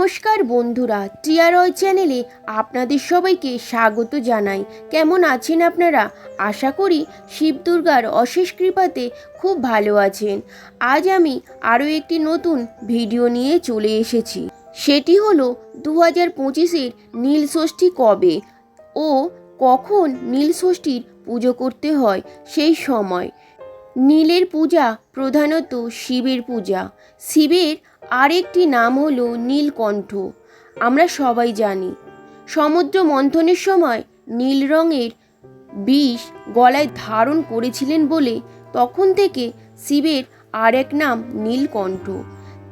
নমস্কার বন্ধুরা, টিআরওয়াই চ্যানেলে আপনাদের সবাইকে স্বাগত জানাই। কেমন আছেন আপনারা? আশা করি শিব দুর্গার অশেষ কৃপাতে খুব ভালো আছেন। আজ আমি আরও একটি নতুন ভিডিও নিয়ে চলে এসেছি। সেটি হলো 2025-এর নীলষষ্ঠী কবে ও কখন নীলষষ্ঠীর পুজো করতে হয় সেই সময়। নীলের পূজা প্রধানত শিবের পূজা। শিবের আরেকটি নাম হলো নীলকণ্ঠ। আমরা সবাই জানি সমুদ্র মন্থনের সময় নীল রঙের বিষ গলায় ধারণ করেছিলেন বলে তখন থেকে শিবের আরেক নাম নীলকণ্ঠ।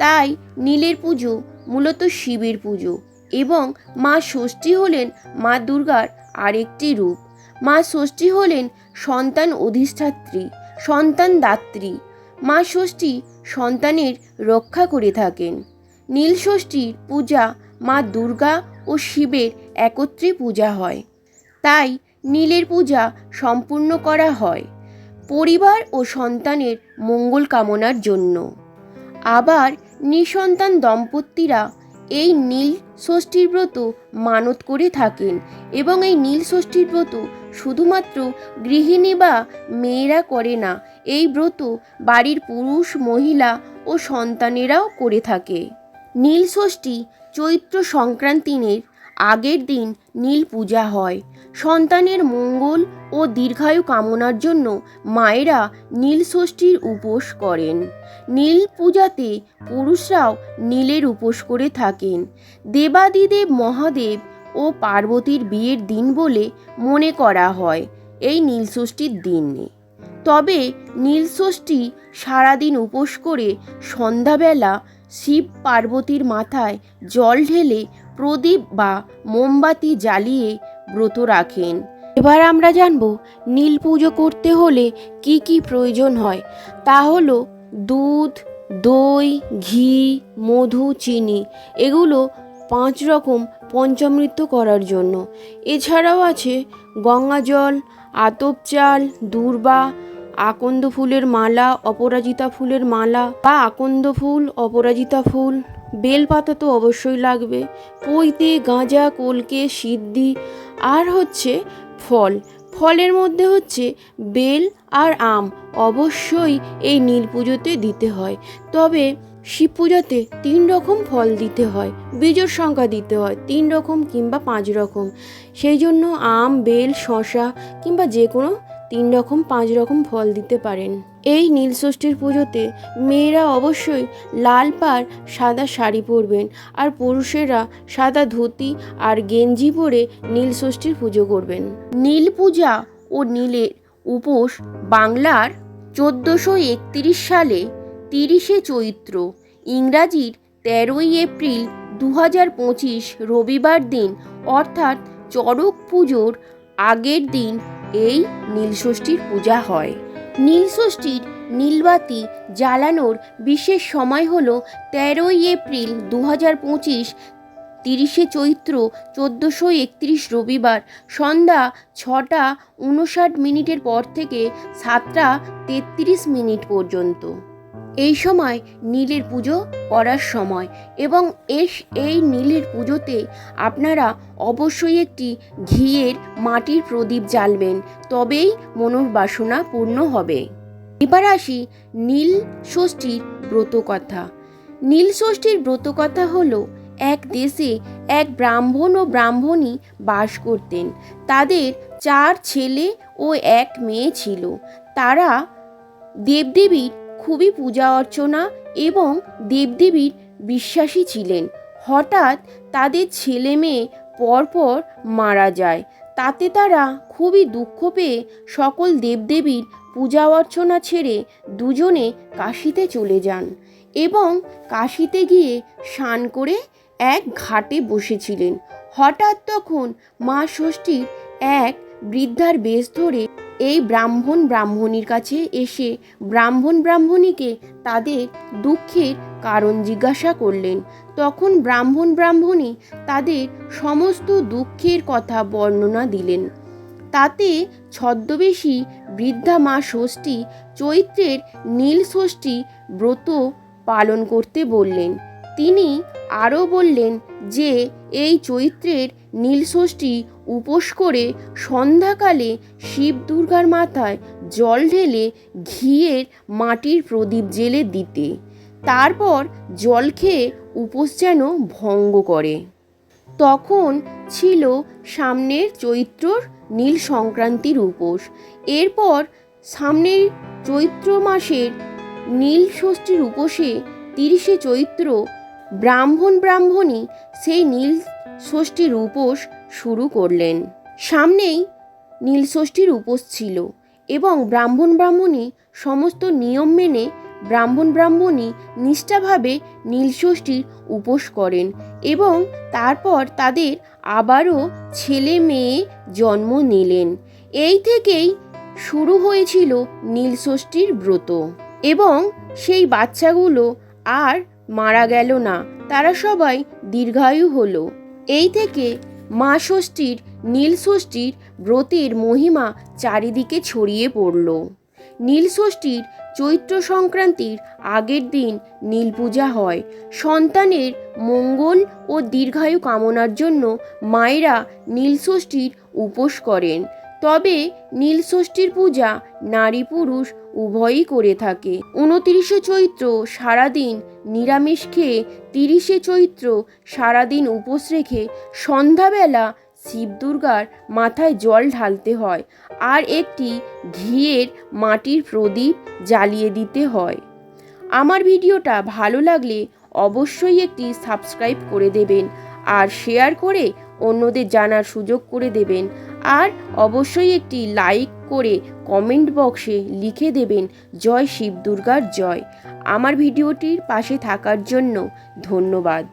তাই নীলের পুজো মূলত শিবের পুজো এবং মা ষষ্ঠী হলেন মা দুর্গার আরেকটি রূপ। মা ষষ্ঠী হলেন সন্তান অধিষ্ঠাত্রী, সন্তান দাত্রী। মা ষষ্ঠী সন্তানের রক্ষা করে থাকেন। নীলষষ্ঠীর পূজা মা দুর্গা ও শিবের একত্রে পূজা হয়, তাই নীলের পূজা সম্পূর্ণ করা হয় পরিবার ও সন্তানের মঙ্গল কামনার জন্য। আবার নিঃসন্তান দম্পতিরা এই নীল ষষ্ঠীর ব্রত মানত করে থাকেন এবং এই নীল ষষ্ঠীর ব্রত শুধুমাত্র গৃহিণী বা মেয়েরা করে না, এই ব্রত বাড়ির পুরুষ, মহিলা ও সন্তানেরাও করে থাকে। নীল ষষ্ঠী চৈত্র সংক্রান্তির আগের দিন নীল পূজা হয়। সন্তানের মঙ্গল ও দীর্ঘায়ু কামনার জন্য মায়েরা নীল ষষ্ঠীর উপোস করেন। নীল পূজাতে পুরুষরাও নীলের উপোস করে থাকেন। দেবাদিদেব মহাদেব ও পার্বতীর বিয়ের দিন বলে মনে করা হয় এই নীলষষ্ঠীর দিনে। তবে নীলষষ্ঠী সারাদিন উপোস করে সন্ধ্যাবেলা শিব পার্বতীর মাথায় জল ঢেলে প্রদীপ বা মোমবাতি জ্বালিয়ে ব্রত রাখেন। এবার আমরা জানব নীল পুজো করতে হলে কি কি প্রয়োজন হয়। তা হলো দুধ, দই, ঘি, মধু, চিনি। এগুলো 5 রকম পঞ্চামৃত করার জন্য। এছাড়াও আছে গঙ্গা জল, আতপ চাল, দূর্বা, আকন্দ ফুলের মালা, অপরাজিতা ফুলের মালা বা আকন্দ ফুল, অপরাজিতা ফুল, বেলপাতা তো অবশ্যই লাগবে, পৈতে, গাঁজা, কলকে, সিদ্ধি, আর হচ্ছে ফল। ফলের মধ্যে হচ্ছে বেল আর আম অবশ্যই এই নীল পুজোতে দিতে হয়। তবে শিব পূজাতে 3 রকম ফল দিতে হয়, বীজোর সংখ্যা দিতে হয় 3 রকম কিংবা 5 রকম। সেই জন্য আম, বেল, শসা কিংবা যে কোনো 3 রকম 5 রকম ফল দিতে পারেন। এই নীলষষ্ঠীর পুজোতে মেয়েরা অবশ্যই লাল পাড় সাদা শাড়ি পরবেন আর পুরুষেরা সাদা ধুতি আর গেঞ্জি পরে নীলষষ্ঠীর পুজো করবেন। নীল পূজা ও নীলের উপোস বাংলার 1431 সালে 30শে চৈত্র, ইংরাজির 13ই এপ্রিল 2025 রবিবার দিন অর্থাৎ চড়ক পুজোর আগের দিন এই নীলষষ্ঠীর পূজা হয়। নীলষষ্ঠীর নীলবাতি জ্বালানোর বিশেষ সময় হল 13ই এপ্রিল 2025 30শে চৈত্র 1431 রবিবার সন্ধ্যা 6:59 পর থেকে 7:33 পর্যন্ত। এই সময় নীলের পুজো করার সময় এবং এই নীলের পুজোতে আপনারা অবশ্যই একটি ঘিয়ের মাটির প্রদীপ জ্বালবেন, তবেই মনোবাসনা পূর্ণ হবে। এবার আসি নীল ষষ্ঠীর ব্রতকথা। নীল ষষ্ঠীর ব্রতকথা হলো এক দেশে এক ব্রাহ্মণ ও ব্রাহ্মণী বাস করতেন। তাদের 4 ছেলে ও 1 মেয়ে ছিল। তারা দেবদেবীর খুবই পূজা অর্চনা এবং দেবদেবীর বিশ্বাসী ছিলেন। হঠাৎ তাদের ছেলে মেয়ে পরপর মারা যায়। তাতে তারা খুবই দুঃখ পেয়ে সকল দেবদেবীর পূজা অর্চনা ছেড়ে দুজনে কাশীতে চলে যান এবং কাশীতে গিয়ে স্নান করে এক ঘাটে বসেছিলেন। হঠাৎ তখন মা ষষ্ঠীর এক বৃদ্ধার বেশ ধরে এই ব্রাহ্মণ ব্রাহ্মণীর কাছে এসে ব্রাহ্মণ ব্রাহ্মণীকে তাদের দুঃখের কারণ জিজ্ঞাসা করলেন। তখন ব্রাহ্মণ ব্রাহ্মণী তাদের সমস্ত দুঃখের কথা বর্ণনা দিলেন। তাতে ছদ্মবেশী বৃদ্ধা মা ষষ্ঠী চৈত্রের নীল ষষ্ঠী ব্রত পালন করতে বললেন। তিনি আরও বললেন যে এই চৈত্রের নীলষষ্ঠী উপোস করে সন্ধ্যাকালে শিব দুর্গার মাথায় জল ঢেলে ঘিয়ের মাটির প্রদীপ জ্বেলে দিতে, তারপর জল খেয়ে উপোস যেন ভঙ্গ করে। তখন ছিল সামনের চৈত্রর নীল সংক্রান্তির উপোস। এরপর সামনের চৈত্র মাসের নীল ষষ্ঠীর উপোসে 30শে চৈত্র ব্রাহ্মণী সেই নীল ষষ্ঠীর উপোস শুরু করলেন। সামনেই নীল ষষ্ঠীর উপোস ছিল এবং ব্রাহ্মণী সমস্ত নিয়ম মেনে ব্রাহ্মণী নিষ্ঠাভাবে নীলষষ্ঠীর উপোস করেন এবং তারপর তাদের আবারও ছেলে মেয়ে জন্ম নিলেন। এই থেকেই শুরু হয়েছিল নীলষষ্ঠীর ব্রত এবং সেই বাচ্চাগুলো আর মারা গেল না, তারা সবাই দীর্ঘায়ু হলো। এই থেকে মা ষষ্ঠীর নীলষষ্ঠীর ব্রতের মহিমা চারিদিকে ছড়িয়ে পড়ল। নীলষষ্ঠীর চৈত্র সংক্রান্তির আগের দিন নীল পূজা হয়। সন্তানের মঙ্গল ও দীর্ঘায়ু কামনার জন্য মায়েরা নীলষষ্ঠীর উপোস করেন। তবে নীলষষ্ঠীর পূজা নারী পুরুষ উভয়ই করে থাকে। 29শে চৈত্র সারাদিন নিরামিষ খেয়ে 30শে চৈত্র সারাদিন উপোস রেখে সন্ধ্যাবেলা শিব দুর্গার মাথায় জল ঢালতে হয় আর একটি ঘিয়ের মাটির প্রদীপ জ্বালিয়ে দিতে হয়। আমার ভিডিওটা ভালো লাগলে অবশ্যই একটি সাবস্ক্রাইব করে দেবেন আর শেয়ার করে অন্যদের জানার সুযোগ করে দেবেন, আর অবশ্যই একটি লাইক করে কমেন্ট বক্সে লিখে দেবেন জয় শিব দুর্গার জয়। আমার ভিডিওটির পাশে থাকার জন্য ধন্যবাদ।